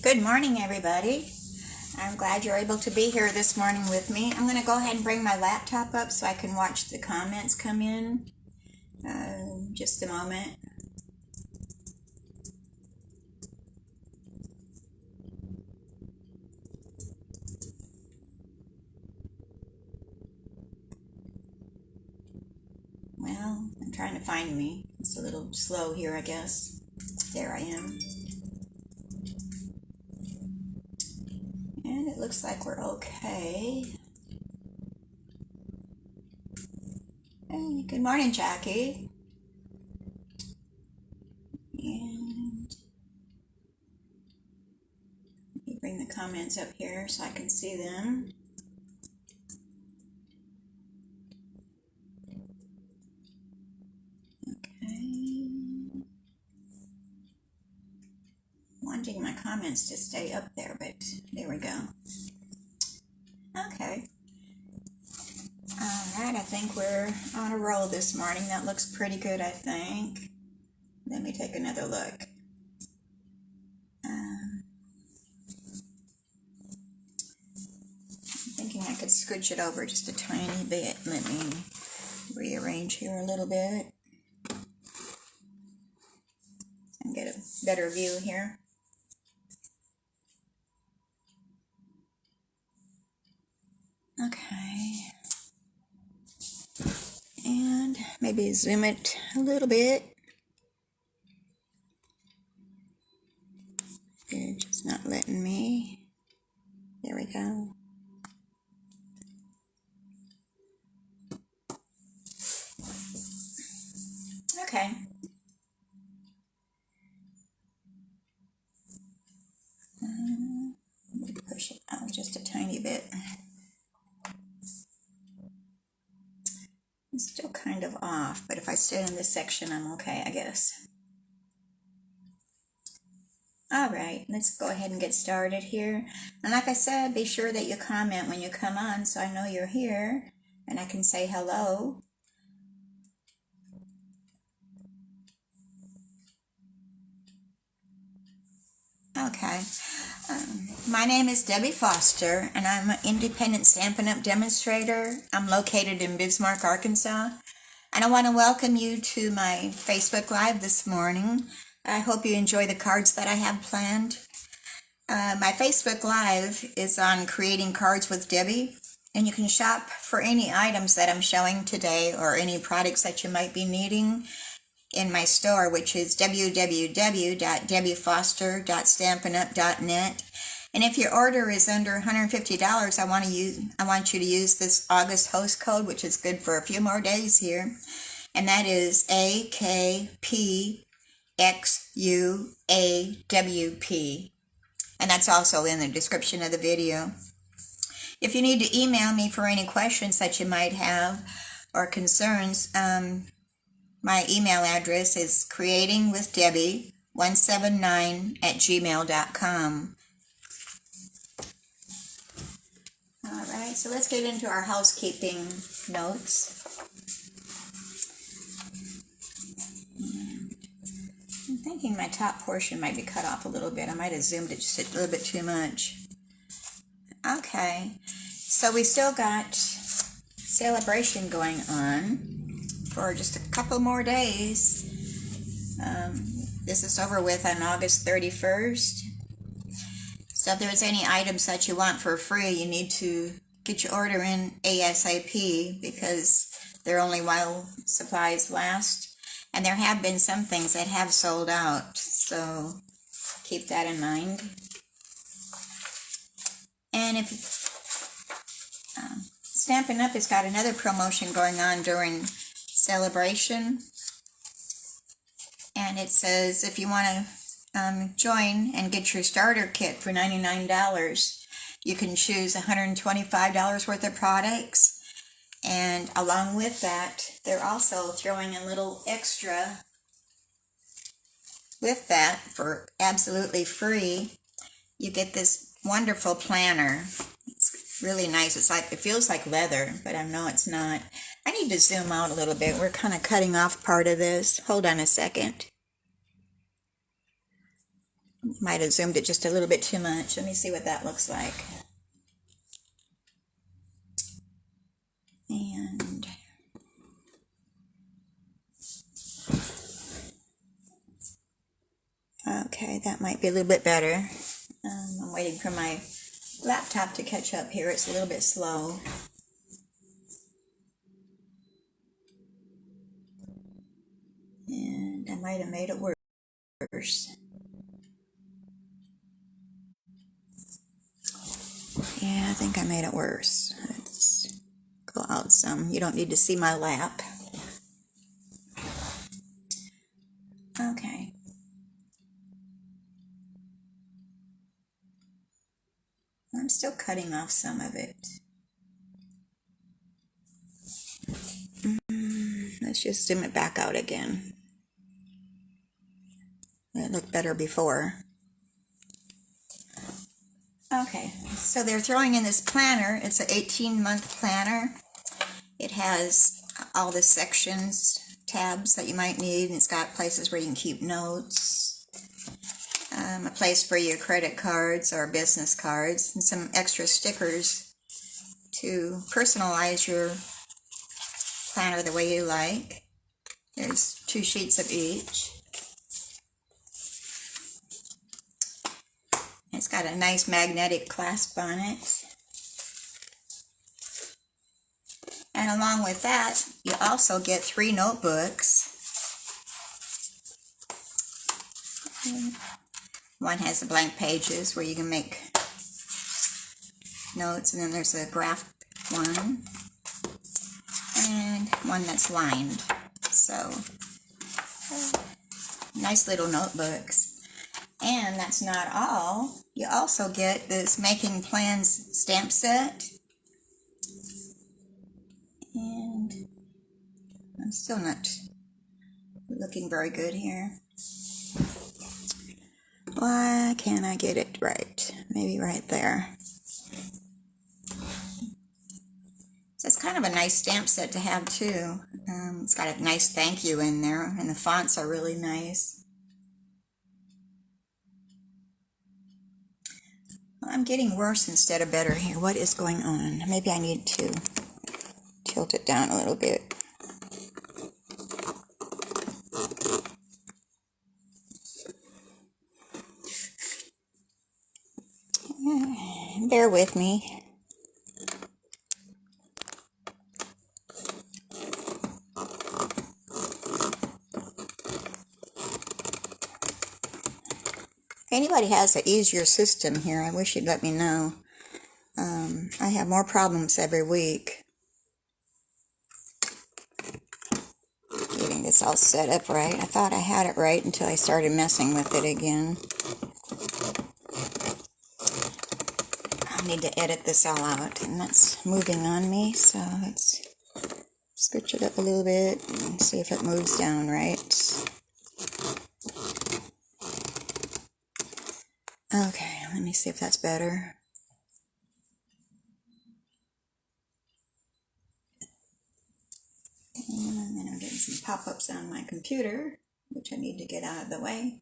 Good morning, everybody. I'm glad you're able to be here this morning with me. I'm going to go ahead and bring my laptop up so I can watch the comments come in. Just a moment. Well, I'm trying to find me. It's a little slow here, I guess. There I am. And it looks like we're okay. Hey, good morning, Jackie. And let me bring the comments up here so I can see them. Okay. Wanting my comments to stay up there, but there we go. Okay. Alright, I think we're on a roll this morning. That looks pretty good, I think. Let me take another look. I'm thinking I could scooch it over just a tiny bit. Let me rearrange here a little bit and get a better view here. Okay. And maybe zoom it a little bit. It's just not letting me. There we go. Okay. Let me push it out just a tiny bit. It's still kind of off, but if I stay in this section, I'm okay, I guess. All right, let's go ahead and get started here. And like I said, be sure that you comment when you come on so I know you're here and I can say hello. Okay. My name is Debbie Foster, and I'm an independent Stampin' Up! Demonstrator. I'm located in Bismarck, Arkansas, and I want to welcome you to my Facebook Live this morning. I hope you enjoy the cards that I have planned. My Facebook Live is on Creating Cards with Debbie, and you can shop for any items that I'm showing today or any products that you might be needing in my store, which is www.debbiefoster.stampinup.net. And if your order is under $150, I want you to use this August host code, which is good for a few more days here, and that is AKPXUAWP, and that's also in the description of the video. If you need to email me for any questions that you might have or concerns, my email address is creatingwithdebbie179@gmail.com. All right, so let's get into our housekeeping notes. I'm thinking my top portion might be cut off a little bit. I might have zoomed it just a little bit too much. Okay, so we still got Sale-a-Bration going on for just a couple more days. This is over with on August 31st. So if there's any items that you want for free, you need to get your order in ASAP because they're only while supplies last. And there have been some things that have sold out, so keep that in mind. And if Stampin' Up! Has got another promotion going on during Sale-a-Bration, and it says if you want to join and get your starter kit for $99, you can choose $125 worth of products, and along with that they're also throwing a little extra with that for absolutely free. You get this wonderful planner. It's really nice. It feels like leather, but I know it's not. I need to zoom out a little bit. We're kind of cutting off part of this. Hold on a second. Might have zoomed it just a little bit too much. Let me see what that looks like. And okay, that might be a little bit better. I'm waiting for my laptop to catch up here. It's a little bit slow. And I might have made it worse. Yeah, I think I made it worse. Let's go out some. You don't need to see my lap. Okay. I'm still cutting off some of it. Let's just zoom it back out again. It looked better before. Okay, so they're throwing in this planner. It's an 18-month planner. It has all the sections, tabs that you might need, and it's got places where you can keep notes, a place for your credit cards or business cards, and some extra stickers to personalize your planner the way you like. There's 2 sheets of each. It's got a nice magnetic clasp on it. And along with that, you also get 3 notebooks. One has the blank pages where you can make notes, and then there's a graph one, and one that's lined. So, nice little notebooks. And that's not all. You also get this Making Plans stamp set. And I'm still not looking very good here. Why can't I get it right? Maybe right there. So it's kind of a nice stamp set to have too. It's got a nice thank you in there, and the fonts are really nice. I'm getting worse instead of better here. What is going on? Maybe I need to tilt it down a little bit. Bear with me. If anybody has an easier system here, I wish you'd let me know. I have more problems every week getting this all set up right. I thought I had it right until I started messing with it again. I need to edit this all out, and that's moving on me, so let's scooch it up a little bit and see if it moves down right. Okay, let me see if that's better. And then I'm getting some pop-ups on my computer, which I need to get out of the way.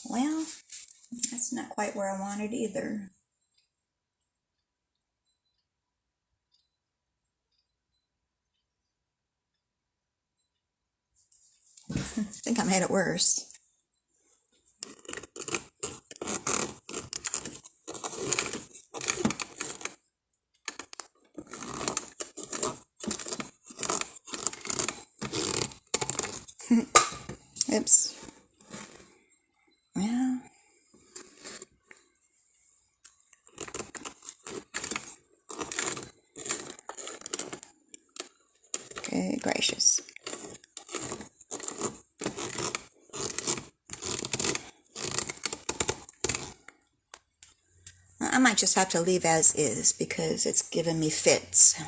Well, that's not quite where I wanted either. I think I made it worse. Oops. Well, good gracious. I might just have to leave as is because it's giving me fits.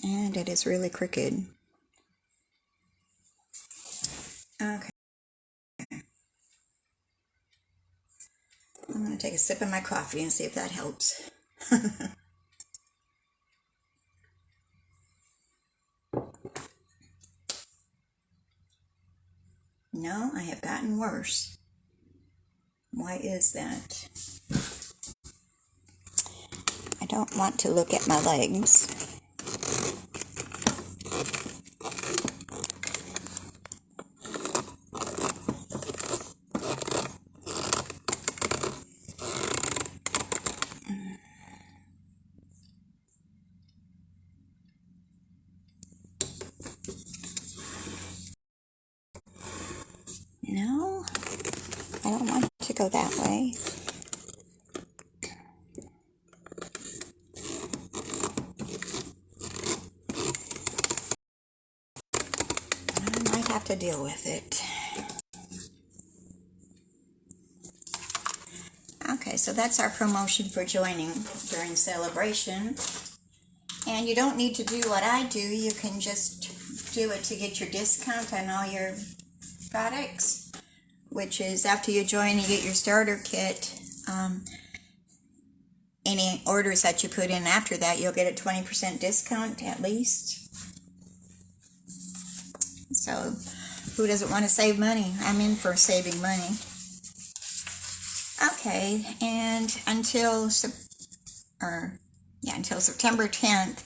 And it is really crooked. Okay. I'm going to take a sip of my coffee and see if that helps. No, I have gotten worse. Why is that? I don't want to look at my legs. No, I don't want to go that way. I might have to deal with it. Okay, so that's our promotion for joining during Sale-a-Bration. And you don't need to do what I do. You can just do it to get your discount on all your products, which is after you join, you get your starter kit. Any orders that you put in after that, you'll get a 20% discount at least. So who doesn't want to save money? I'm in for saving money. Okay, and until September 10th,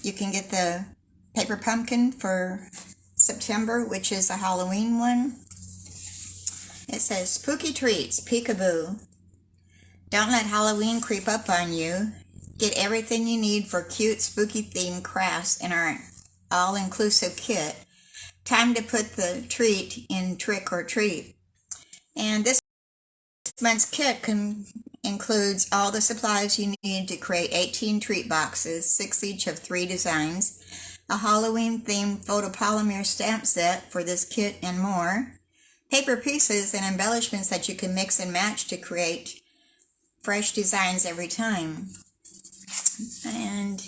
you can get the paper pumpkin for September, which is a Halloween one. It says, spooky treats, peekaboo. Don't let Halloween creep up on you. Get everything you need for cute, spooky themed crafts in our all-inclusive kit. Time to put the treat in trick or treat. And this month's kit includes all the supplies you need to create 18 treat boxes, 6 each of 3 designs, a Halloween-themed photopolymer stamp set for this kit and more, paper pieces and embellishments that you can mix and match to create fresh designs every time. And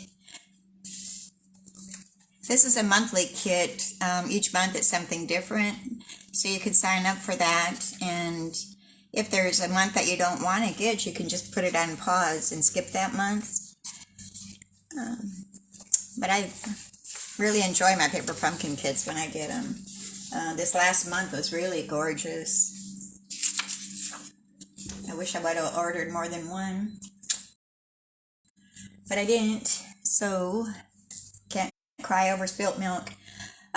this is a monthly kit. Each month it's something different, so you can sign up for that. And if there's a month that you don't want to get, you can just put it on pause and skip that month. But I really enjoy my paper pumpkin kits when I get them. This last month was really gorgeous. I wish I would have ordered more than one, but I didn't, so can't cry over spilt milk.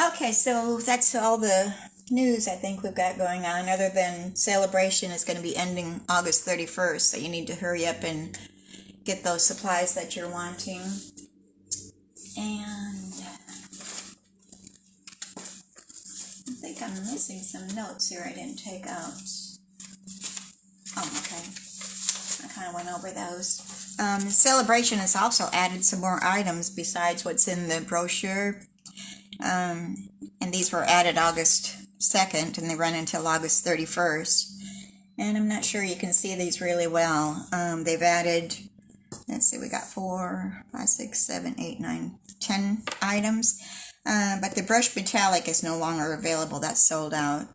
Okay, so that's all the news I think we've got going on, other than Sale-a-Bration is going to be ending August 31st, so you need to hurry up and get those supplies that you're wanting. And I think I'm missing some notes here I didn't take out. Oh, okay. I kind of went over those. Sale-a-Bration has also added some more items besides what's in the brochure. And these were added August 2nd, and they run until August 31st. And I'm not sure you can see these really well. They've added, let's see, we got 4, 5, 6, 7, 8, 9, 10 items. But the brushed metallic is no longer available. That's sold out.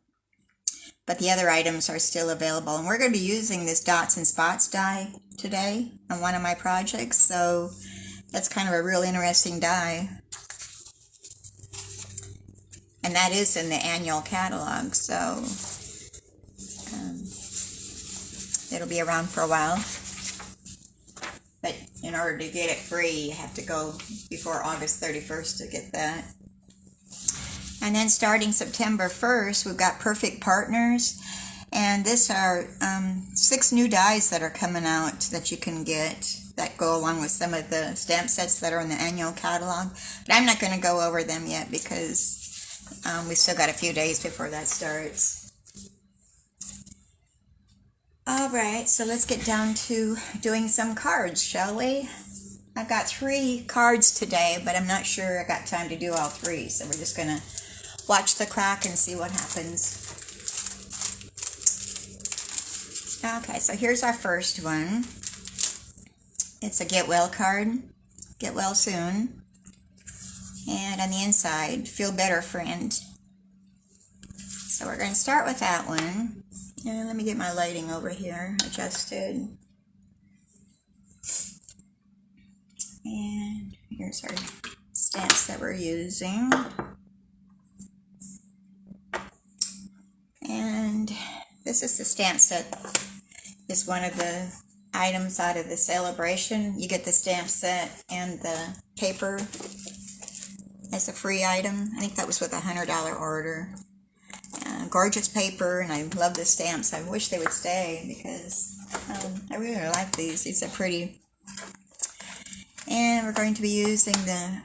But the other items are still available. And we're going to be using this dots and spots die today on one of my projects. So that's kind of a real interesting die. And that is in the annual catalog. So it'll be around for a while. But in order to get it free, you have to go before August 31st to get that. And then starting September 1st, we've got Perfect Partners. And these are 6 new dies that are coming out that you can get that go along with some of the stamp sets that are in the annual catalog. But I'm not going to go over them yet because we still got a few days before that starts. Alright, so let's get down to doing some cards, shall we? I've got 3 cards today, but I'm not sure I got time to do all 3, so we're just going to watch the crack and see what happens. Okay, so here's our first one. It's a get well card. Get well soon. And on the inside, feel better, friend. So we're going to start with that one. And let me get my lighting over here adjusted. And here's our stamps that we're using. And this is the stamp set. It's one of the items out of the Sale-a-Bration. You get the stamp set and the paper as a free item. I think that was with a $100 order. Gorgeous paper, and I love the stamps. I wish they would stay because I really like these. These are pretty. And we're going to be using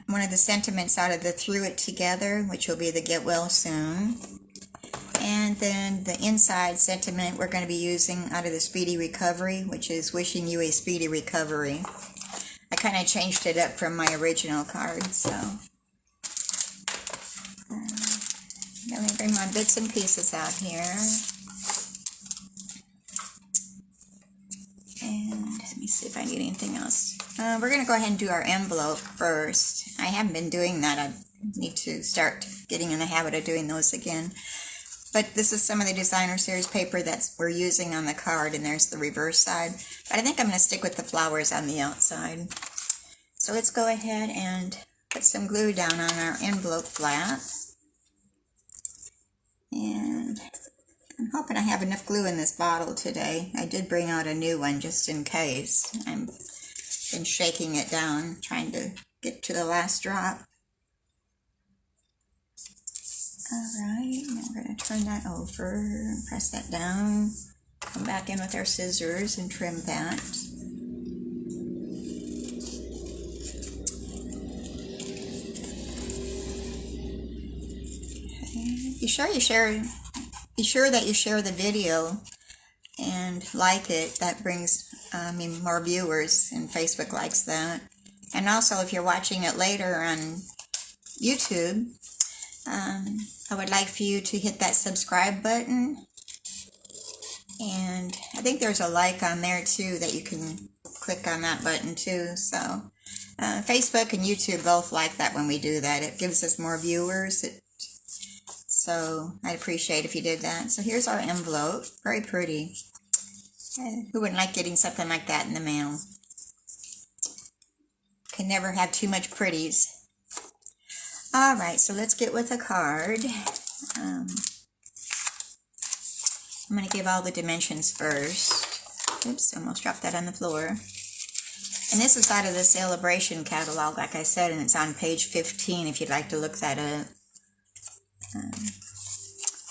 one of the sentiments out of the Through It Together, which will be the Get Well Soon. And then the inside sentiment we're going to be using out of the Speedy Recovery, which is wishing you a speedy recovery. I kind of changed it up from my original card, so. Let me bring my bits and pieces out here. And let me see if I need anything else. We're going to go ahead and do our envelope first. I haven't been doing that. I need to start getting in the habit of doing those again. But this is some of the designer series paper that we're using on the card, and there's the reverse side. But I think I'm going to stick with the flowers on the outside. So let's go ahead and put some glue down on our envelope flap. And I'm hoping I have enough glue in this bottle today. I did bring out a new one just in case. I've been shaking it down, trying to get to the last drop. Alright, now we're going to turn that over, press that down, come back in with our scissors and trim that. Okay. Be sure that you share the video and like it. That brings more viewers, and Facebook likes that. And also, if you're watching it later on YouTube, I would like for you to hit that subscribe button, and I think there's a like on there too that you can click on that button too. So Facebook and YouTube both like that when we do that. It gives us more viewers. So I'd appreciate if you did that. So here's our envelope. Very pretty. Who wouldn't like getting something like that in the mail? Can never have too much pretties. Alright, so let's get with the card. I'm going to give all the dimensions first. Oops, almost dropped that on the floor. And this is out of the Sale-a-Bration catalog, like I said, and it's on page 15 if you'd like to look that up.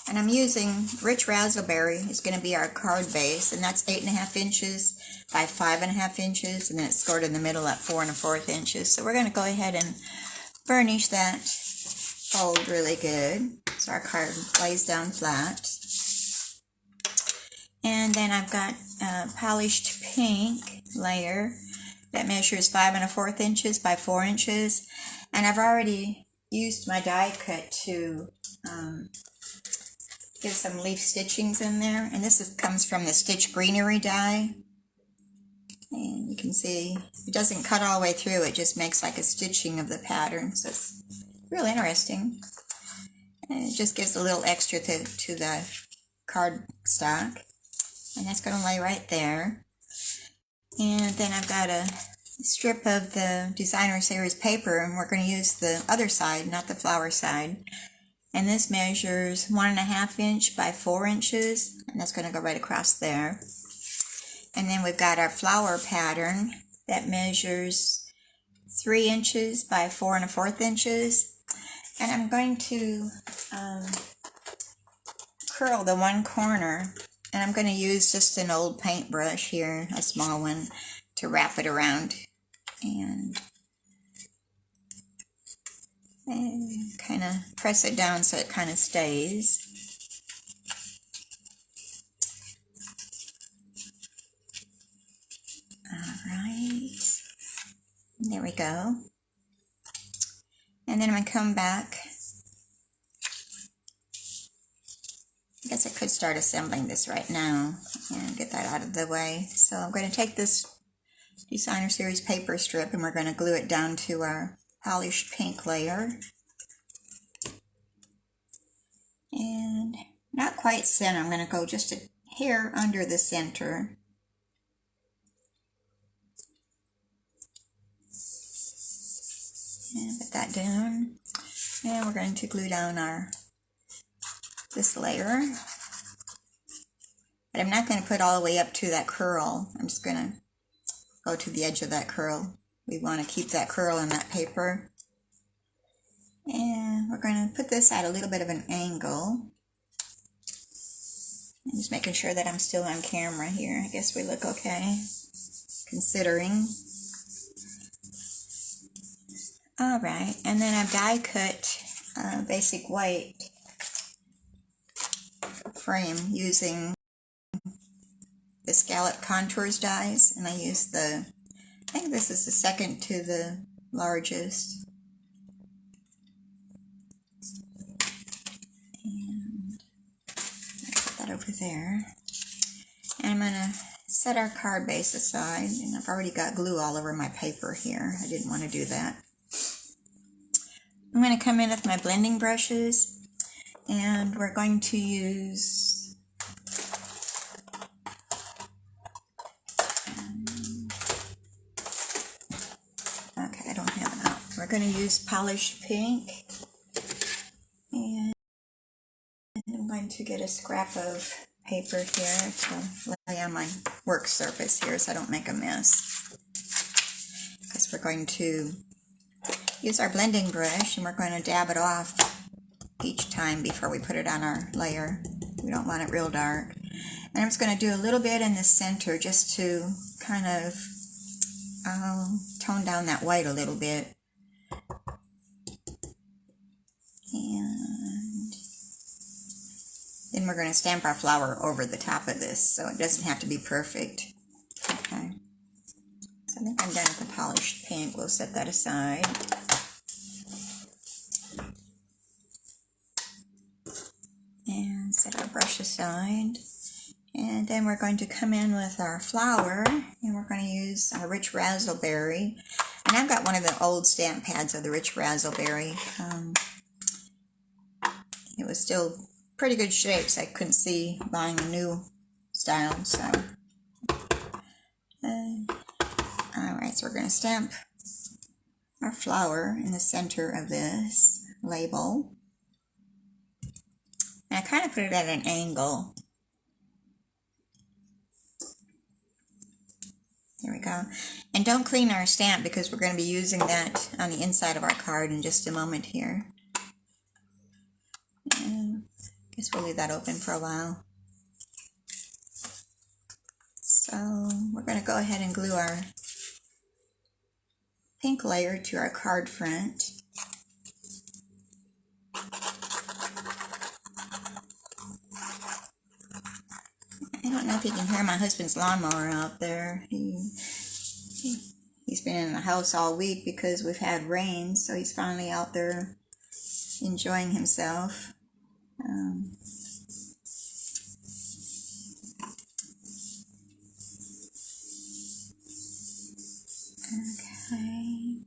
And I'm using Rich Razzleberry. It's going to be our card base, and that's 8.5 inches by 5.5 inches, and then it's scored in the middle at 4 1/4 inches. So we're going to go ahead and burnish that fold really good so our card lays down flat. And then I've got a polished pink layer that measures 5 1/4 inches by 4 inches, and I've already used my die cut to give some leaf stitchings in there, and this comes from the Stitch Greenery die. And you can see it doesn't cut all the way through, it just makes like a stitching of the pattern, so it's real interesting. And it just gives a little extra to the card stock. And that's going to lay right there. And then I've got a strip of the designer series paper, and we're going to use the other side, not the flower side. And this measures 1.5 inch by 4 inches, and that's going to go right across there. And then we've got our flower pattern that measures 3 inches by 4 1/4 inches. And I'm going to curl the one corner, and I'm going to use just an old paintbrush here, a small one, to wrap it around and kind of press it down so it kind of stays. Alright, there we go. And then I'm going to come back. I guess I could start assembling this right now and get that out of the way. So I'm going to take this designer series paper strip, and we're going to glue it down to our polished pink layer. And not quite center, I'm going to go just a hair under the center. And put that down. And we're going to glue down this layer. But I'm not going to put all the way up to that curl. I'm just going to go to the edge of that curl. We want to keep that curl in that paper. And we're going to put this at a little bit of an angle. I'm just making sure that I'm still on camera here. I guess we look okay, considering. Alright, and then I've die cut basic white frame using the Scallop Contours dies, and I use I think this is the second to the largest. And I put that over there. And I'm going to set our card base aside, and I've already got glue all over my paper here. I didn't want to do that. I'm going to come in with my blending brushes, and we're going to use okay, I don't have it out. We're going to use polished pink, and I'm going to get a scrap of paper here to lay on my work surface here so I don't make a mess, because we're going to use our blending brush, and we're going to dab it off each time before we put it on our layer. We don't want it real dark. And I'm just going to do a little bit in the center just to kind of tone down that white a little bit. And then we're going to stamp our flower over the top of this, so it doesn't have to be perfect. Okay. So I think I'm done with the polished pink. We'll set that aside. And set our brush aside. And then we're going to come in with our flower, and we're going to use our Rich Razzleberry. And I've got one of the old stamp pads of the Rich Razzleberry. It was still pretty good shape, so I couldn't see buying a new style. So, alright, so we're going to stamp our flower in the center of this label. And I kind of put it at an angle. There we go. And don't clean our stamp, because we're going to be using that on the inside of our card in just a moment here. And I guess we'll leave that open for a while. So we're going to go ahead and glue our pink layer to our card front. I don't know if you can hear my husband's lawnmower out there. He's been in the house all week because we've had rain, so he's finally out there enjoying himself. Okay.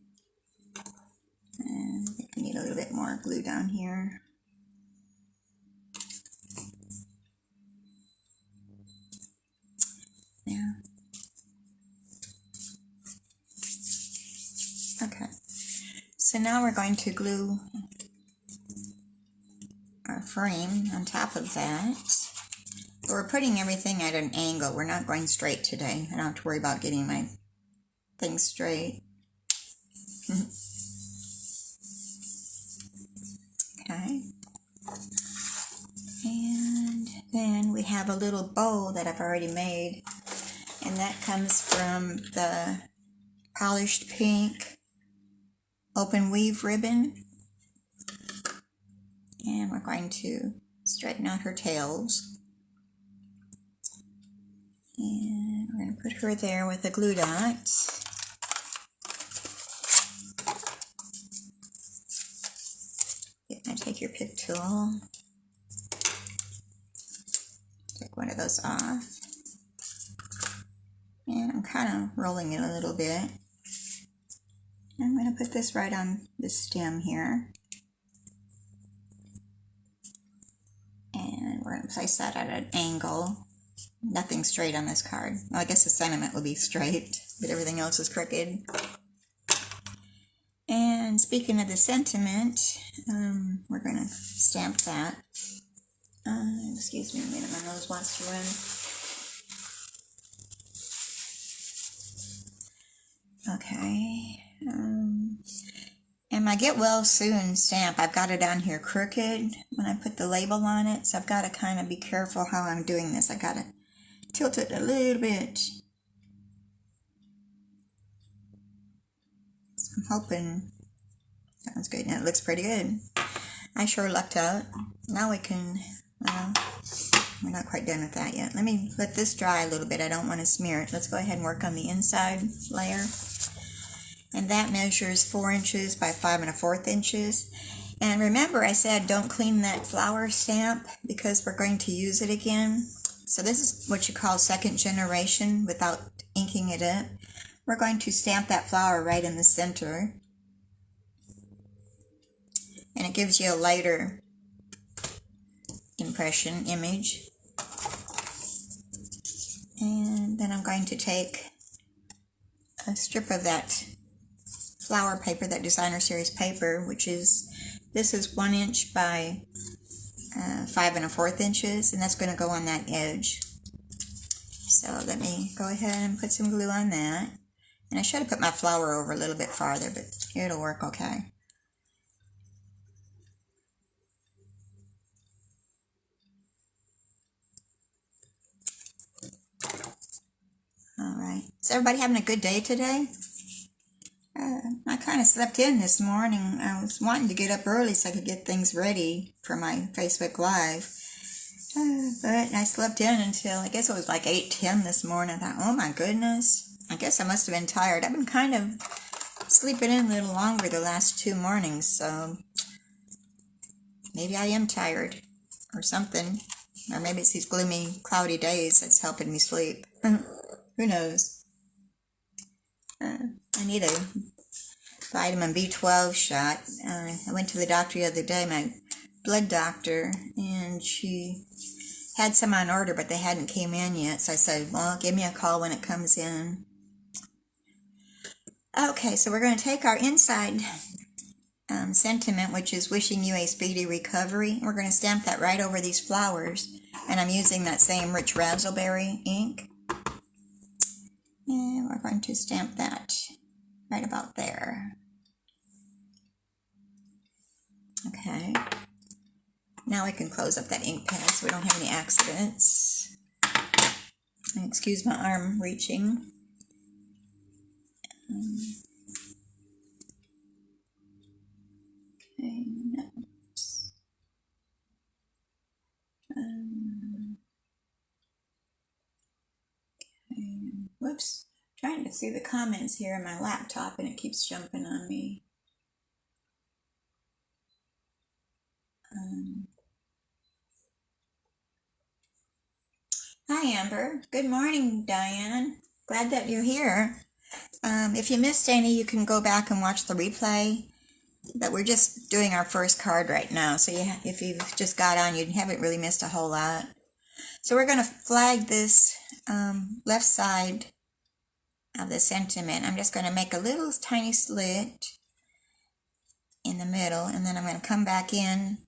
And I think we need a little bit more glue down here. Yeah. Okay. So now we're going to glue our frame on top of that. But we're putting everything at an angle. We're not going straight today. I don't have to worry about getting my things straight. Okay. And then we have a little bow that I've already made, and that comes from the polished pink open weave ribbon. And we're going to straighten out her tails. And we're going to put her there with a glue dot. Take your pick tool. Take one of those off. And I'm kind of rolling it a little bit. I'm going to put this right on the stem here. And we're going to place that at an angle. Nothing straight on this card. Well, I guess the sentiment will be straight, but everything else is crooked. And speaking of the sentiment, we're going to stamp that. Excuse me a minute, my nose wants to run. Okay. And my Get Well Soon stamp, I've got it on here crooked when I put the label on it, so I've got to kind of be careful how I'm doing this. I got to tilt it a little bit. So I'm hoping that one's good. Now it looks pretty good. I sure lucked out. Now we can, well, we're not quite done with that yet. Let me let this dry a little bit. I don't want to smear it. Let's go ahead and work on the inside layer. And that measures 4 inches by 5 1/4 inches. And remember I said don't clean that flower stamp because we're going to use it again. So this is what you call second generation without inking it up. We're going to stamp that flower right in the center. And it gives you a lighter image. And then I'm going to take a strip of that flower paper, that designer series paper, which is, this is 1 inch by 5 1/4 inches, and that's going to go on that edge. So let me go ahead and put some glue on that. And I should have put my flower over a little bit farther, but it'll work okay. All right. Is everybody having a good day today? I kind of slept in this morning. I was wanting to get up early so I could get things ready for my Facebook Live. But I slept in until, I guess it was like 8:10 this morning. I thought, oh my goodness. I guess I must have been tired. I've been kind of sleeping in a little longer the last 2 mornings, so maybe I am tired or something. Or maybe it's these gloomy, cloudy days that's helping me sleep. Who knows? I need a vitamin B12 shot. I went to the doctor the other day, my blood doctor, and she had some on order, but they hadn't came in yet. So I said, well, give me a call when it comes in. Okay, so we're going to take our inside sentiment, which is wishing you a speedy recovery. We're going to stamp that right over these flowers. And I'm using that same rich raspberry ink. And we're going to stamp that right about there. Okay. Now we can close up that ink pad so we don't have any accidents. Excuse my arm reaching. Okay, no. Okay. Whoops. Trying to see the comments here on my laptop and it keeps jumping on me. Hi Amber. Good morning, Diane. Glad that you're here. If you missed any, you can go back and watch the replay. But we're just doing our first card right now, so if you've just got on, you haven't really missed a whole lot. So we're going to flag this left side of the sentiment. I'm just going to make a little tiny slit in the middle, and then I'm going to come back in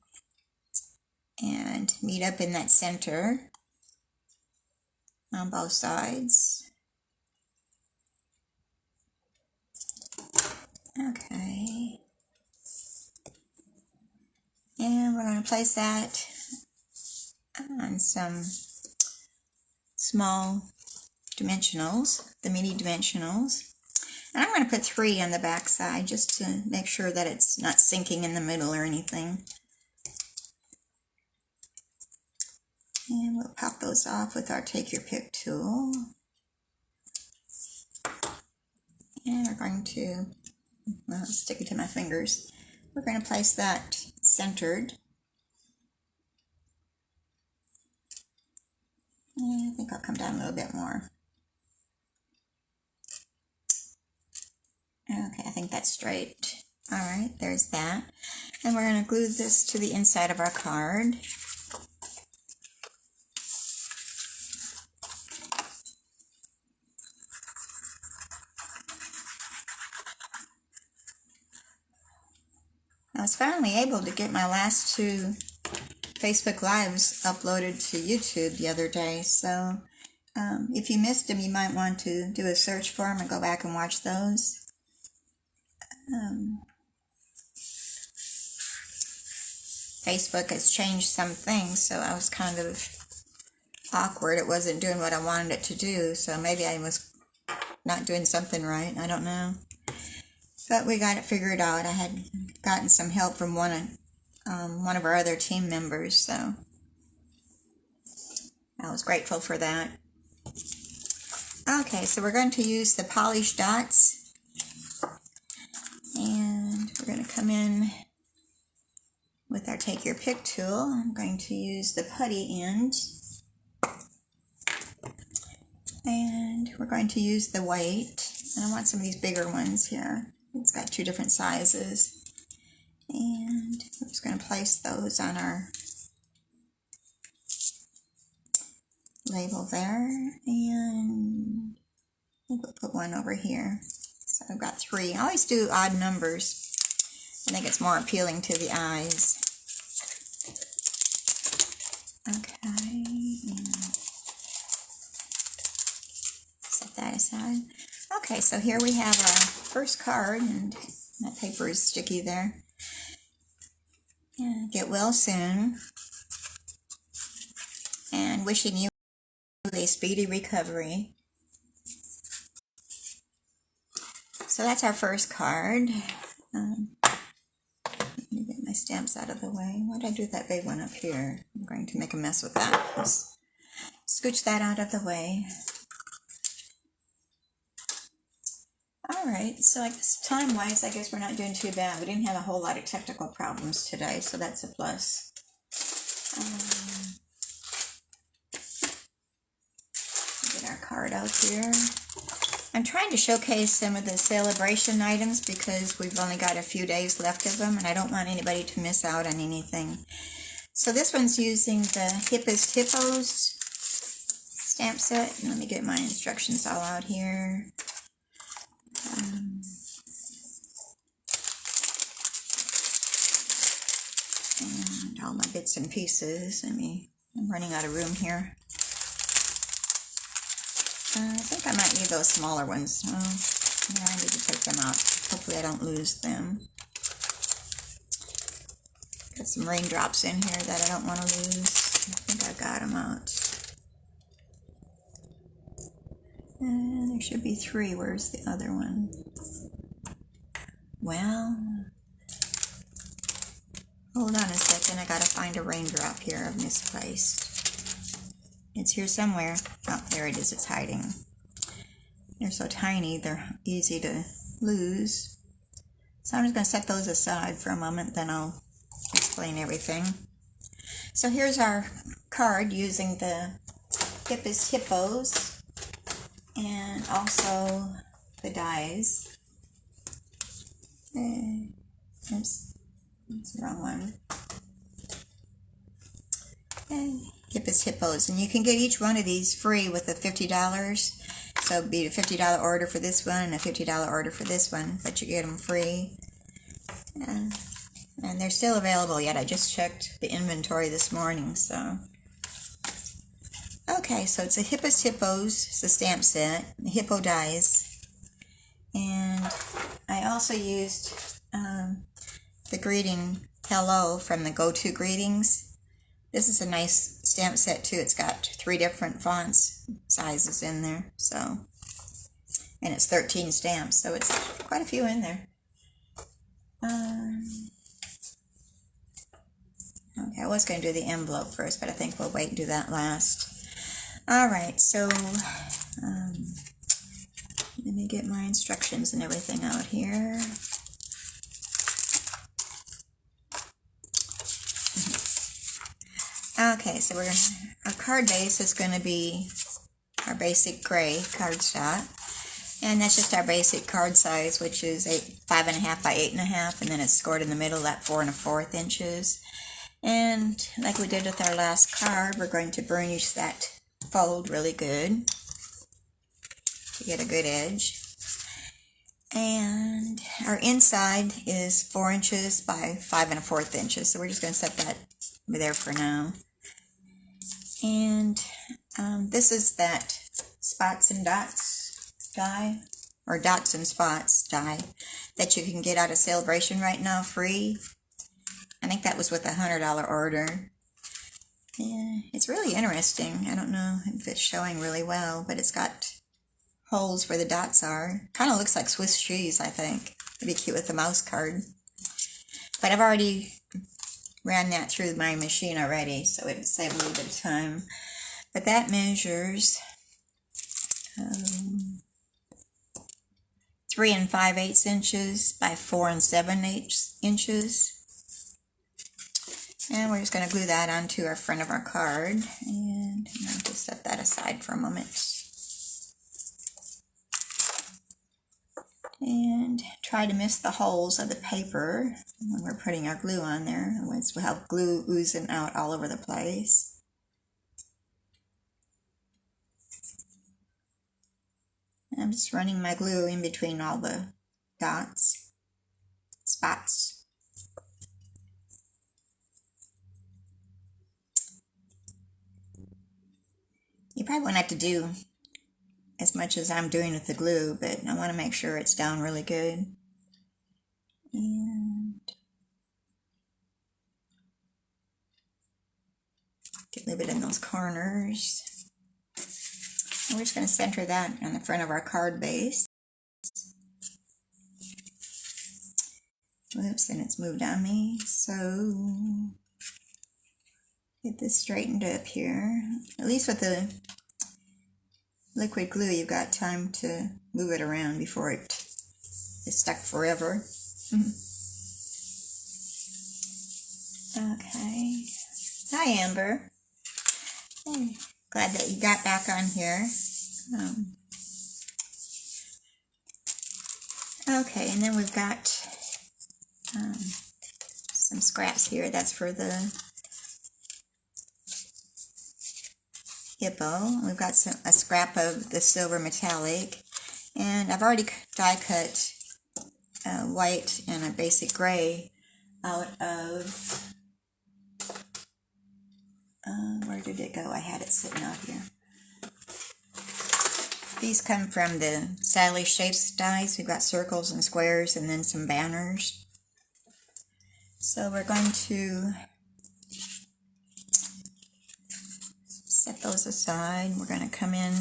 and meet up in that center on both sides. Okay. And we're going to place that on some small dimensionals, the mini dimensionals. And I'm going to put 3 on the back side just to make sure that it's not sinking in the middle or anything. And we'll pop those off with our Take Your Pick tool. And we're going to, well, stick it to my fingers. We're going to place that centered. And I think I'll come down a little bit more. Okay, I think that's straight. All right, there's that. And we're going to glue this to the inside of our card. I was finally able to get my last 2 Facebook Lives uploaded to YouTube the other day, so if you missed them, you might want to do a search for them and go back and watch those. Facebook has changed some things, so I was kind of awkward. It wasn't doing what I wanted it to do, so maybe I was not doing something right. I don't know. But we got it figured out. I had gotten some help from one of our other team members, so I was grateful for that. Okay, so we're going to use the polished dots, and we're going to come in with our Take Your Pick tool. I'm going to use the putty end, and we're going to use the white, and I want some of these bigger ones here. It's got 2 different sizes, and we're just going to place those on our label there, and we'll put one over here. So I've got 3. I always do odd numbers. I think it's more appealing to the eyes. Okay, and set that aside. Okay, so here we have our first card, and that paper is sticky there. Yeah, get well soon, and wishing you a speedy recovery. So that's our first card. Let me get my stamps out of the way. Why did I do that big one up here? I'm going to make a mess with that. Let's scooch that out of the way. Alright, so I guess time-wise, I guess we're not doing too bad. We didn't have a whole lot of technical problems today, so that's a plus. Get our card out here. I'm trying to showcase some of the Sale-a-Bration items because we've only got a few days left of them, and I don't want anybody to miss out on anything. So this one's using the Hippest Hippos stamp set. And let me get my instructions all out here. And all my bits and pieces. I'm running out of room here. I think I might need those smaller ones. Oh, yeah, I need to take them out. Hopefully I don't lose them. Got some raindrops in here that I don't want to lose. I think I got them out. And there should be 3. Where's the other one? Well, hold on a second. I gotta find a raindrop here I've misplaced. It's here somewhere. Oh, there it is. It's hiding. They're so tiny, they're easy to lose. So I'm just going to set those aside for a moment, then I'll explain everything. So here's our card using the Hippest Hippos and also the dies. Oops, that's the wrong one. Okay. Hippest Hippos, and you can get each one of these free with the $50. So it'd be a $50 order for this one and a $50 order for this one, but you get them free. And they're still available yet. I just checked the inventory this morning, so. Okay, so it's a Hippest Hippos, it's a stamp set, the Hippo dies. And I also used the greeting hello from the Go-To Greetings. This is a nice stamp set too. It's got 3 different fonts sizes in there, so, and it's 13 stamps, so it's quite a few in there. Okay, I was going to do the envelope first, but I think we'll wait and do that last. Alright, so let me get my instructions and everything out here. Okay, so our card base is going to be our basic gray cardstock. And that's just our basic card size, which is 5.5 by 8.5, and then it's scored in the middle at 4 1/4 inches. And like we did with our last card, we're going to burnish that fold really good to get a good edge. And our inside is 4 inches by 5 1/4 inches, so we're just going to set that there for now. And this is that spots and dots die, or dots and spots die, that you can get out of Sale-a-Bration right now free. I think that was with a $100 order. Yeah, it's really interesting. I don't know if it's showing really well, but it's got holes where the dots are. Kind of looks like Swiss cheese, I think. It'd be cute with a mouse card. But I've already ran that through my machine already, so it would save a little bit of time. But that measures 3 5/8 inches by 4 7/8 inches. And we're just going to glue that onto our front of our card. And I'll just set that aside for a moment. And try to miss the holes of the paper when we're putting our glue on there. Otherwise we'll have glue oozing out all over the place. I'm just running my glue in between all the dots, spots. You probably won't have to do as much as I'm doing with the glue, but I want to make sure it's down really good. And get a little bit in those corners. And we're just going to center that on the front of our card base. Whoops, and it's moved on me. So get this straightened up here. At least with the liquid glue, you've got time to move it around before it is stuck forever. Okay. Hi, Amber. Hey. Glad that you got back on here. Okay, and then we've got some scraps here. That's for the hippo. We've got a scrap of the silver metallic, and I've already die cut white and a basic gray out of where did it go? I had it sitting out here. These come from the Sally Shapes dies. We've got circles and squares and then some banners. So we're going to set those aside. We're going to come in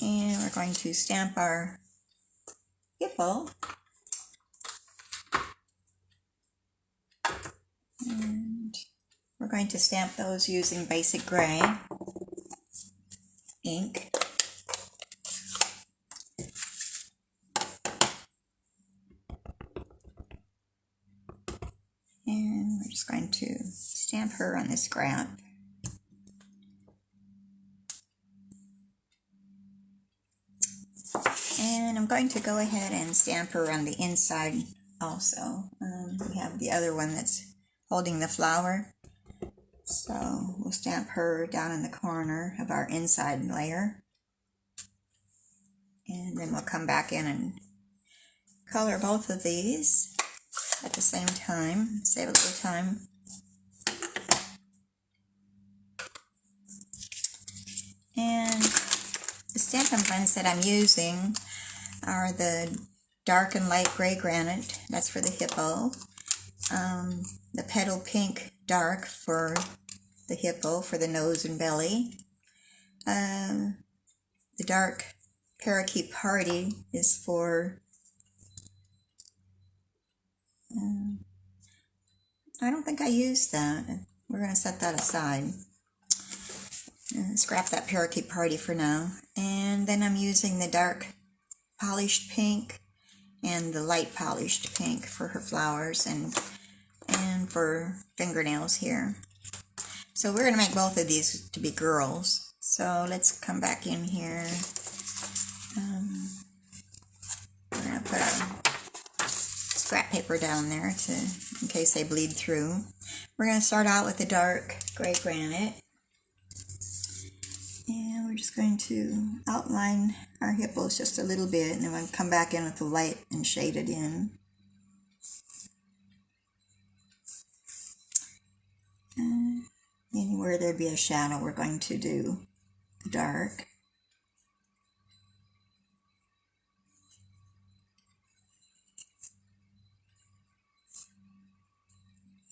and we're going to stamp our hippo. And we're going to stamp those using basic gray ink. And we're just going to stamp her on this scrap. And I'm going to go ahead and stamp her on the inside also. We have the other one that's holding the flower. So we'll stamp her down in the corner of our inside layer. And then we'll come back in and color both of these at the same time. Save a little time. And the Stampin' blends that I'm using are the dark and light gray granite. That's for the hippo. The petal pink dark for the hippo, for the nose and belly. The dark parakeet party is for I don't think I used that. We're going to set that aside. Scrap that parakeet party for now. And then I'm using the dark polished pink and the light polished pink for her flowers and for fingernails here. So we're going to make both of these to be girls. So let's come back in here. We're going to put our scrap paper down there in case they bleed through. We're going to start out with the dark gray granite. And we're just going to outline our hippos just a little bit, and then we're going to come back in with the light and shade it in. Anywhere there'd be a shadow, we're going to do dark.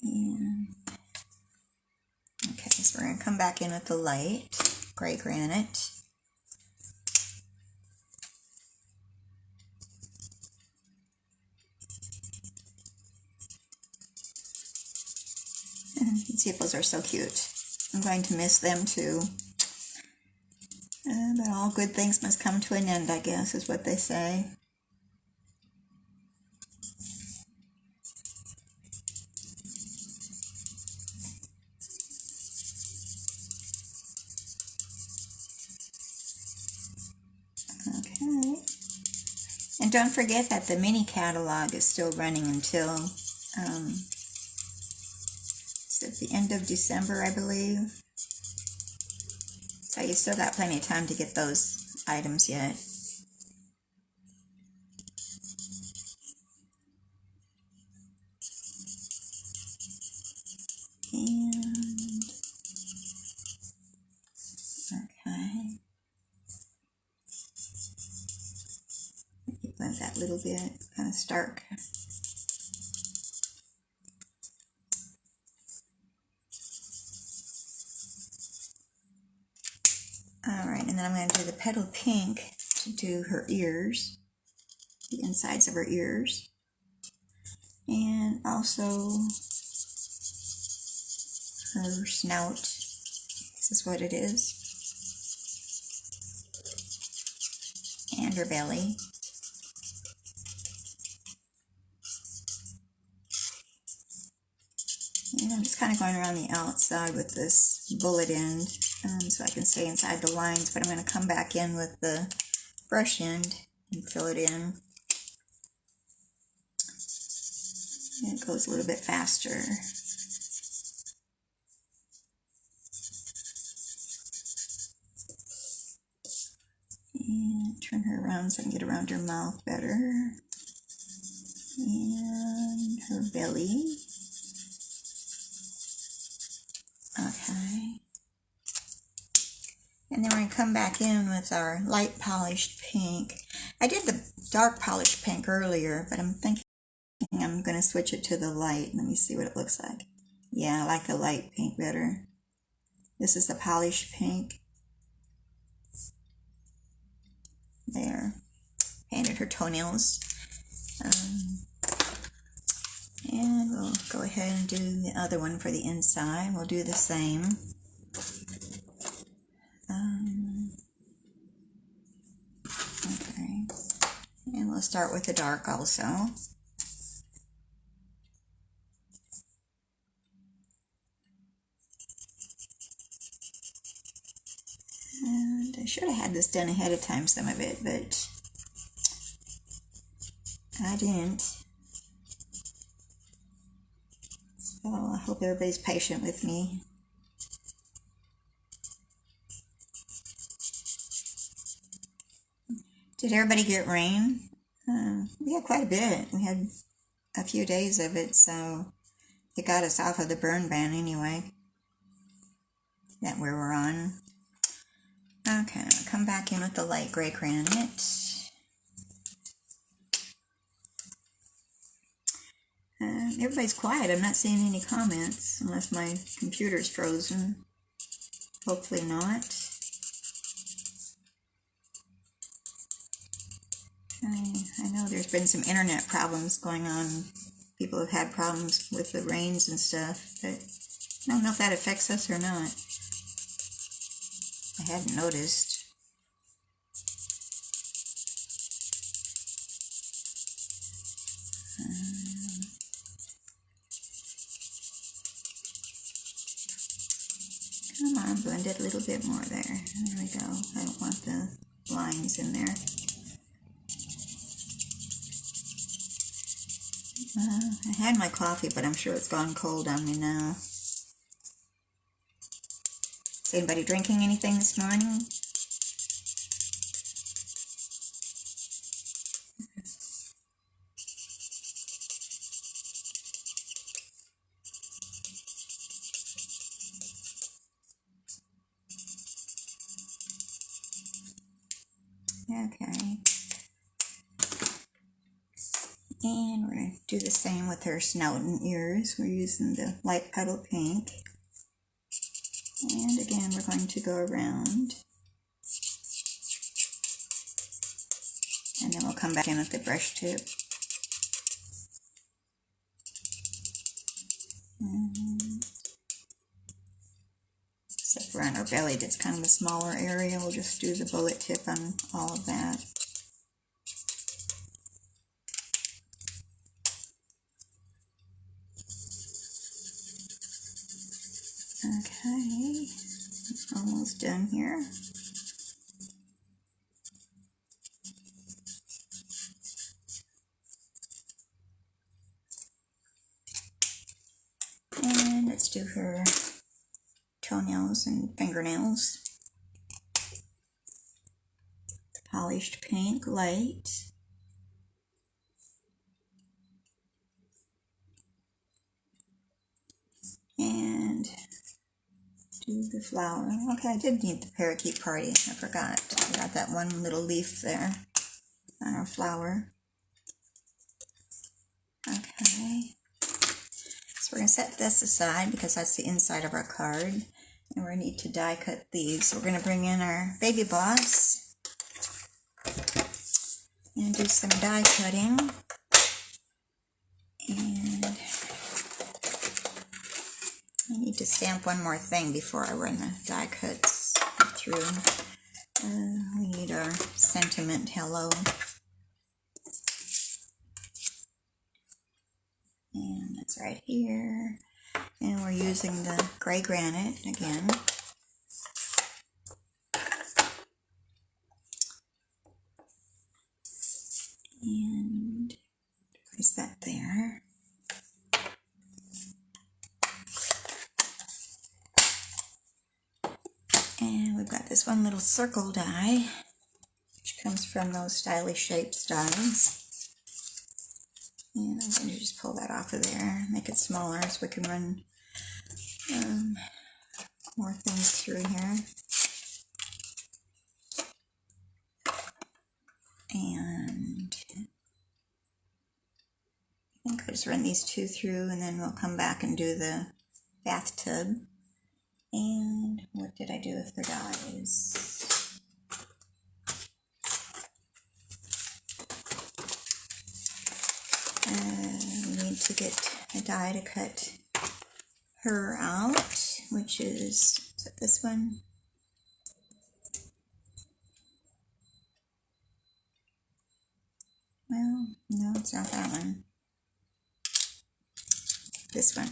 And okay, so we're going to come back in with the light, gray granite. And these hippos are so cute. I'm going to miss them too. But all good things must come to an end, I guess, is what they say. Okay. And don't forget that the mini catalog is still running until it's at the end of December, I believe. So you still got plenty of time to get those items yet. And okay. Blend that little bit, kind of stark. Alright, and then I'm going to do the petal pink to do her ears, the insides of her ears, and also her snout. This is what it is, and her belly. And I'm just kind of going around the outside with this bullet end so I can stay inside the lines, but I'm going to come back in with the brush end and fill it in. And it goes a little bit faster. And turn her around so I can get around her mouth better. And her belly. Okay. And then we're going to come back in with our light polished pink. I did the dark polished pink earlier, but I'm thinking I'm going to switch it to the light. Let me see what it looks like. Yeah, I like the light pink better. This is the polished pink. There. Painted her toenails. And we'll go ahead and do the other one for the inside. We'll do the same. Okay. And we'll start with the dark also. And I should have had this done ahead of time, some of it, but I didn't. So I hope everybody's patient with me. Did everybody get rain? We had quite a bit. We had a few days of it, so it got us off of the burn ban anyway. That we were on. Okay, I'll come back in with the light gray granite. Everybody's quiet. I'm not seeing any comments unless my computer's frozen. Hopefully not. I know there's been some internet problems going on. People have had problems with the rains and stuff, but I don't know if that affects us or not. I hadn't noticed. Come on, blend it a little bit more there. There we go. I don't want the lines in there. I had my coffee, but I'm sure it's gone cold on me now. Is anybody drinking anything this morning? Okay. And we're going to do the same with her snout and ears. We're using the light petal pink. And again, we're going to go around. And then we'll come back in with the brush tip. Except for on our belly, that's kind of a smaller area. We'll just do the bullet tip on all of that. Okay, almost done here. And let's do her toenails and fingernails. The polished pink light. And do the flower. Okay, I did need the parakeet party. I forgot. I got that one little leaf there on our flower. Okay. So we're going to set this aside because that's the inside of our card. And we're going to need to die cut these. So we're going to bring in our baby boss and do some die cutting. And I need to stamp one more thing before I run the die cuts through. We need our sentiment hello. And that's right here. And we're using the gray granite again. And place that there. And we've got this one little circle die, which comes from those stylish shapes dies. And I'm going to just pull that off of there, make it smaller so we can run more things through here. And I think I'll just run these two through and then we'll come back and do the bathtub. And what did I do with the dies? We need to get a die to cut her out, which is that this one? Well, no, it's not that one. This one.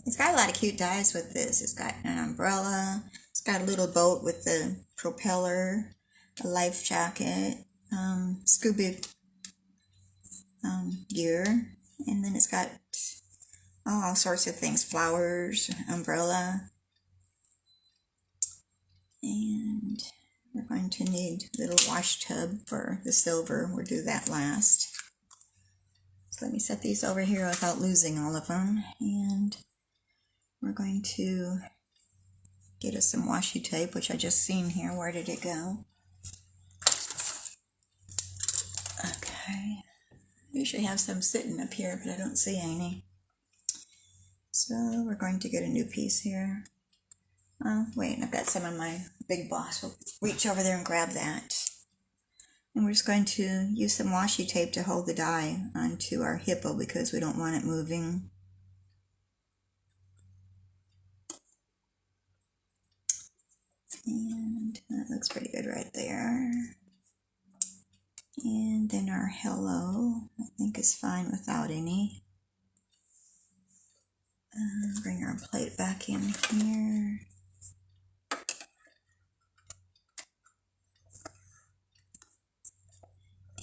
It's got a lot of cute dies with this. It's got an umbrella. It's got a little boat with the propeller, a life jacket, scuba gear, and then it's got all sorts of things, flowers, umbrella, and we're going to need a little wash tub for the silver. We'll do that last. So let me set these over here without losing all of them, and we're going to get us some washi tape, which I just seen here. Where did it go? Okay. I usually have some sitting up here, but I don't see any. So we're going to get a new piece here. Oh, wait, I've got some on my big boss. We'll reach over there and grab that. And we're just going to use some washi tape to hold the die onto our hippo because we don't want it moving. And that looks pretty good right there. And then our hello, I think is fine without any. Bring our plate back in here.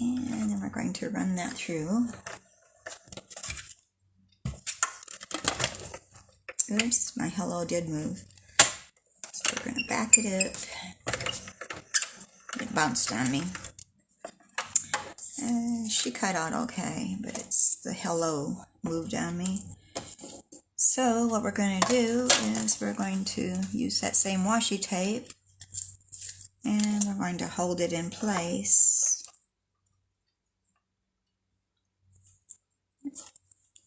And then we're going to run that through. Oops, my hello did move. So we're going to back it up. It bounced on me. She cut out okay, but it's the hello moved on me. So what we're going to do is we're going to use that same washi tape and we're going to hold it in place.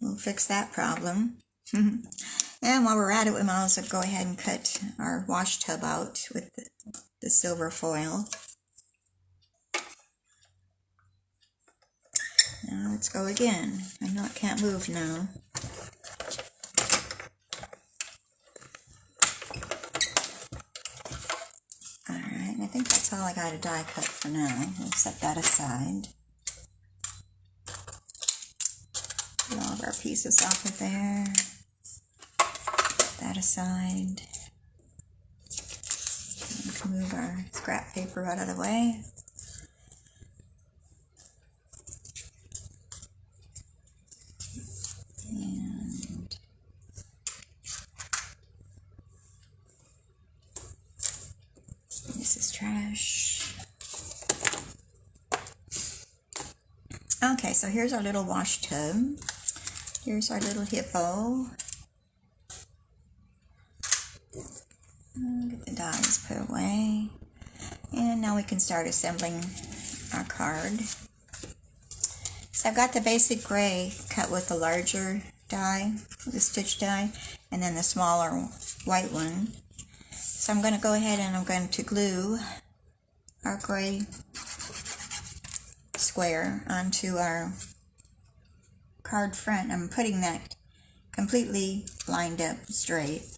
We'll fix that problem. And while we're at it, we might as well go ahead and cut our wash tub out with the silver foil. Now let's go again. I know it can't move now. Alright, I think that's all I got to die cut for now. We'll set that aside. Get all of our pieces off of there. Set that aside. We can move our scrap paper out of the way. And this is trash. Okay, so here's our little wash tub. Here's our little hippo. Get the dies put away. And now we can start assembling our card. So I've got the basic gray cut with the larger die, the stitch die, and then the smaller white one. So I'm going to go ahead and I'm going to glue our gray square onto our card front. I'm putting that completely lined up straight,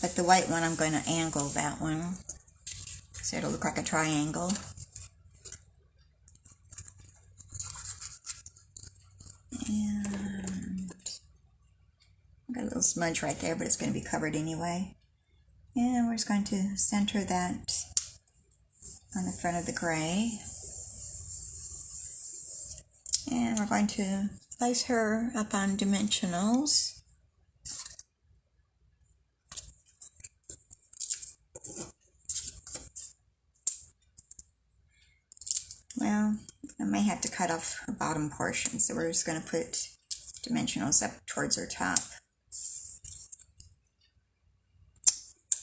but the white one I'm going to angle that one so it'll look like a triangle. And I've got a little smudge right there, but it's going to be covered anyway. And we're just going to center that on the front of the gray. And we're going to place her up on dimensionals. Well, I may have to cut off her bottom portion, so we're just going to put dimensionals up towards her top.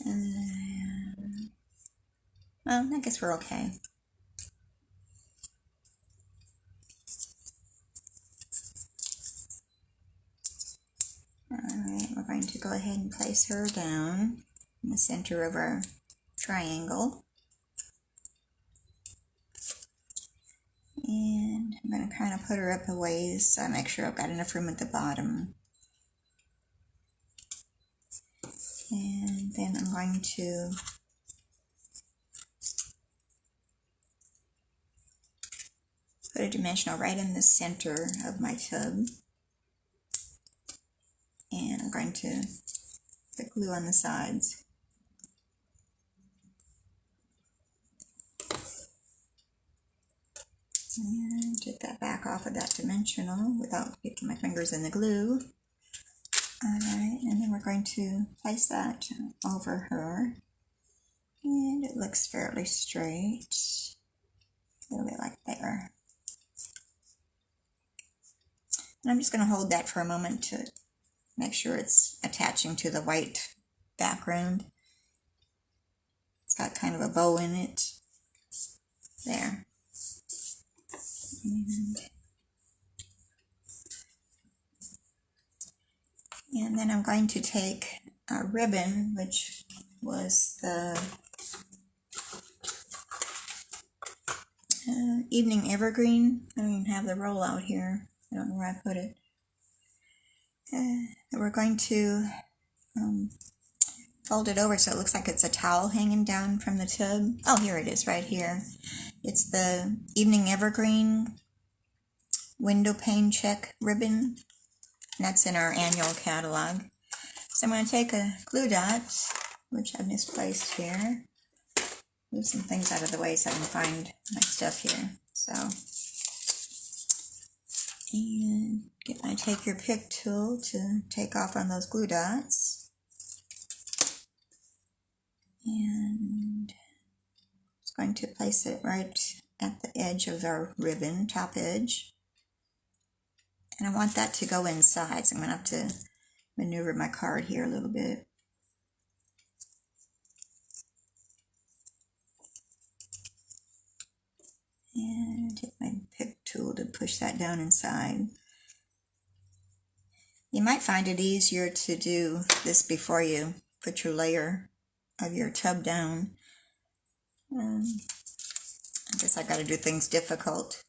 And then, well, I guess we're okay. Alright, we're going to go ahead and place her down in the center of our triangle. And I'm going to kind of put her up a ways so I make sure I've got enough room at the bottom. And then I'm going to put a dimensional right in the center of my tub. And I'm going to put glue on the sides. And take that back off of that dimensional without getting my fingers in the glue. Alright, and then we're going to place that over her. And it looks fairly straight. A little bit like there. And I'm just going to hold that for a moment to make sure it's attaching to the white background. It's got kind of a bow in it. There. And then I'm going to take a ribbon, which was the Evening Evergreen. I don't even have the roll out here. I don't know where I put it. We're going to fold it over so it looks like it's a towel hanging down from the tub. Oh, here it is right here. It's the Evening Evergreen window pane check ribbon. And that's in our annual catalog. So I'm going to take a glue dot, which I've misplaced here. move some things out of the way so I can find my stuff here. So, and take your pick tool to take off on those glue dots. And just going to place it right at the edge of our ribbon, top edge. And I want that to go inside, so I'm going to have to maneuver my card here a little bit. And take my pick tool to push that down inside. You might find it easier to do this before you put your layer of your tub down. I guess I got to do things difficult.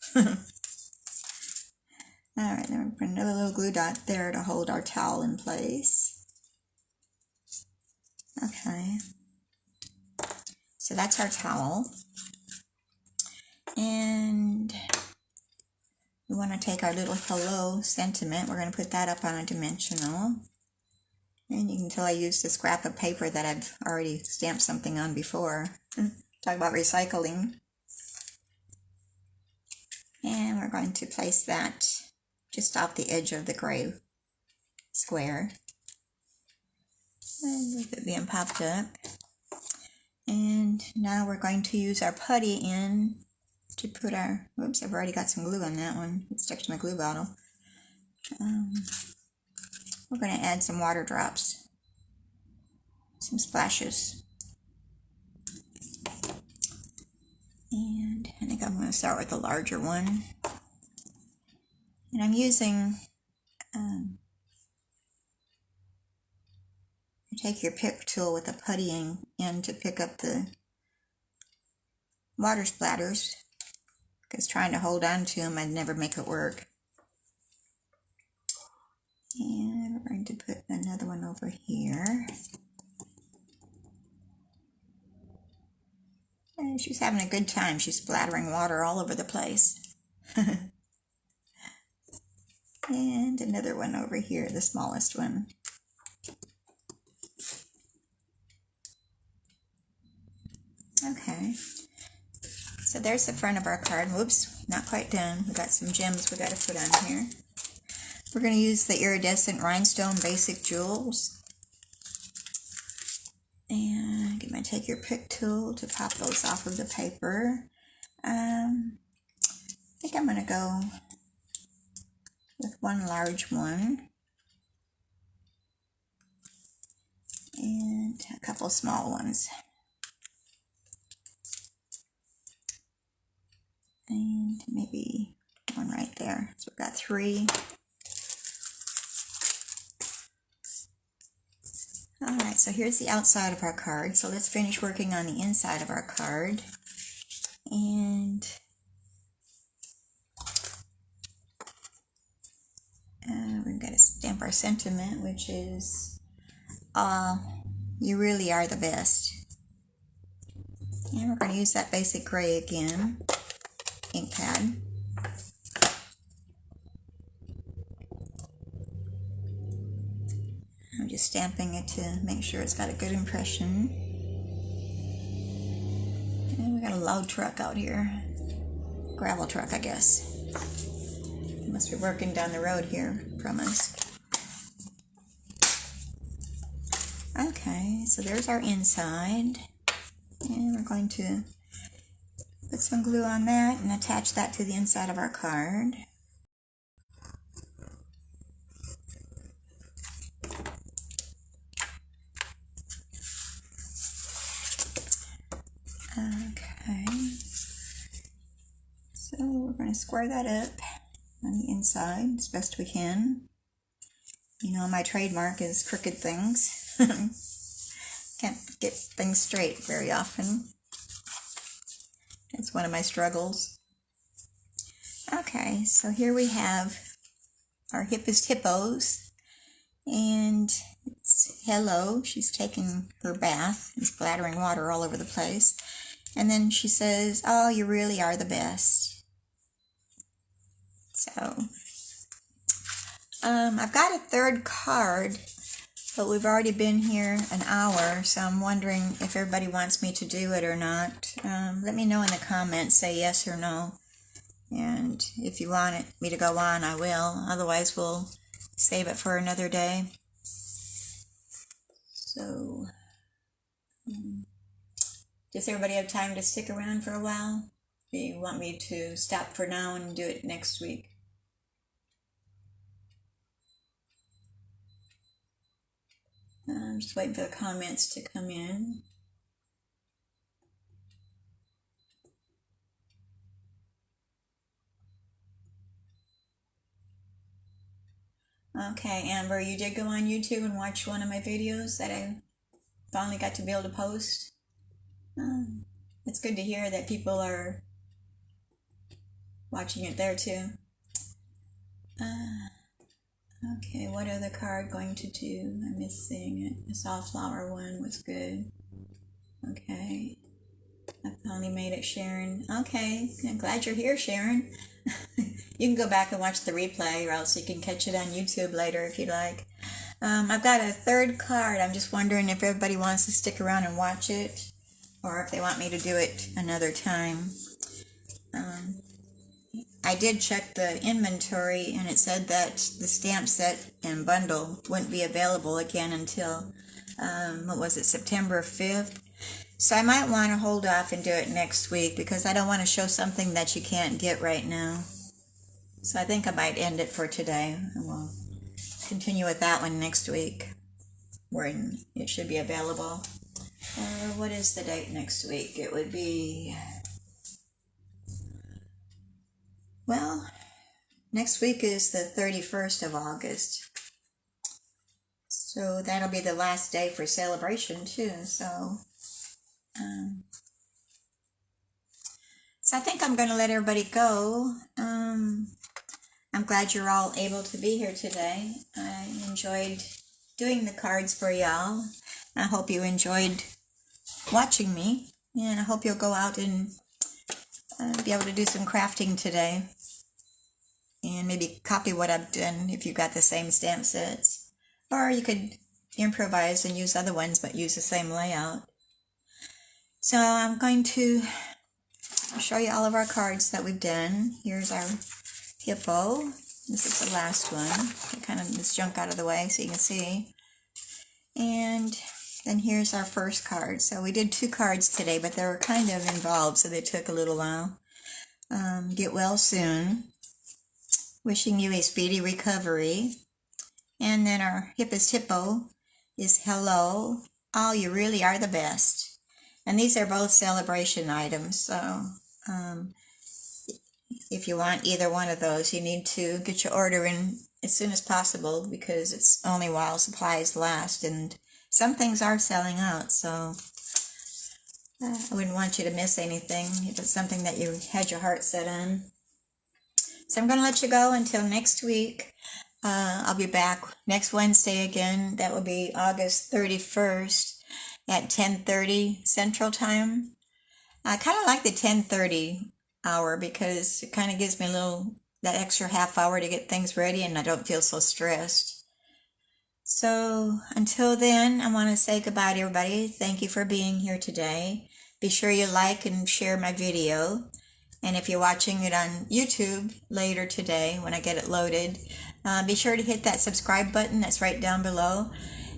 Alright, then we're going to put another little glue dot there to hold our towel in place. Okay. So that's our towel. And we want to take our little hello sentiment. We're going to put that up on a dimensional. And you can tell I used a scrap of paper that I've already stamped something on before. Talk about recycling. And we're going to place that just off the edge of the gray square. And with it being popped up. And now we're going to use our putty in to put our, whoops, I've already got some glue on that one. It stuck to my glue bottle. We're going to add some water drops, some splashes. And I think I'm going to start with the larger one. And I'm using, take your pick tool with the puttying end to pick up the water splatters, because trying to hold on to them, I'd never make it work. And we're going to put another one over here. And she's having a good time. She's splattering water all over the place. And another one over here, the smallest one. Okay. So there's the front of our card. Whoops, not quite done. We got some gems we got to put on here. We're going to use the iridescent rhinestone basic jewels. And I'm going to take your pick tool to pop those off of the paper. I think I'm going to go with one large one and a couple small ones. And maybe one right there. So we've got 3. Alright, so here's the outside of our card. So let's finish working on the inside of our card. And we're going to stamp our sentiment, which is, you really are the best. And we're going to use that basic gray again, ink pad. I'm just stamping it to make sure it's got a good impression. And we got a loud truck out here. Gravel truck, I guess. Must be working down the road here from us. Okay, so there's our inside. And we're going to put some glue on that and attach that to the inside of our card. Okay, so we're going to square that up on the inside as best we can. You know, my trademark is crooked things. Can't get things straight very often. It's one of my struggles. Okay, so here we have our hippest hippos. And it's hello. She's taking her bath and splattering water all over the place. And then she says, oh, you really are the best. So, I've got a third card But we've already been here an hour, so I'm wondering if everybody wants me to do it or not. Let me know in the comments, say yes or no. And if you want me to go on, I will. Otherwise, we'll save it for another day. So, does everybody have time to stick around for a while? Do you want me to stop for now and do it next week? I'm just waiting for the comments to come in. Okay, Amber, you did go on YouTube and watch one of my videos that I finally got to be able to post. It's good to hear that people are watching it there too. Okay, what other card going to do? I'm missing it. The Softflower one was good. Okay. I finally made it, Sharon. Okay, I'm glad you're here, Sharon. You can go back and watch the replay, or else you can catch it on YouTube later if you like. I've got a third card. I'm just wondering if everybody wants to stick around and watch it, or if they want me to do it another time. I did check the inventory, and it said that the stamp set and bundle wouldn't be available again until, what was it, September 5th? So I might want to hold off and do it next week, because I don't want to show something that you can't get right now. So I think I might end it for today, and we'll continue with that one next week, where it should be available. What is the date next week? It would be, well, next week is the 31st of August. So that'll be the last day for Sale-a-Bration too. So I think I'm going to let everybody go. I'm glad you're all able to be here today. I enjoyed doing the cards for y'all. I hope you enjoyed watching me, and I hope you'll go out and be able to do some crafting today, and maybe copy what I've done if you've got the same stamp sets, or you could improvise and use other ones but use the same layout. So I'm going to show you all of our cards that we've done. Here's our hippo. This is the last one. Get kind of this junk out of the way so you can see. And then here's our first card. So we did 2 cards today, but they were kind of involved, so they took a little while. Get well soon. Wishing you a speedy recovery. And then our hippest hippo is hello. Oh, you really are the best. And these are both Sale-a-Bration items, so if you want either one of those, you need to get your order in as soon as possible, because it's only while supplies last, and some things are selling out, so I wouldn't want you to miss anything if it's something that you had your heart set on. So I'm going to let you go until next week. I'll be back next Wednesday again. That will be August 31st at 10:30 Central Time. I kind of like the 10:30 hour, because it kind of gives me that extra half hour to get things ready, and I don't feel so stressed. So until then, I want to say goodbye to everybody. Thank you for being here today. Be sure you like and share my video. And if you're watching it on YouTube later today when I get it loaded, be sure to hit that subscribe button that's right down below.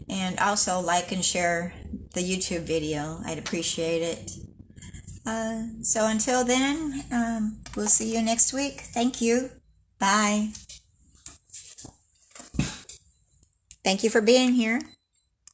And also like and share the YouTube video. I'd appreciate it. So until then, we'll see you next week. Thank you. Bye. Thank you for being here.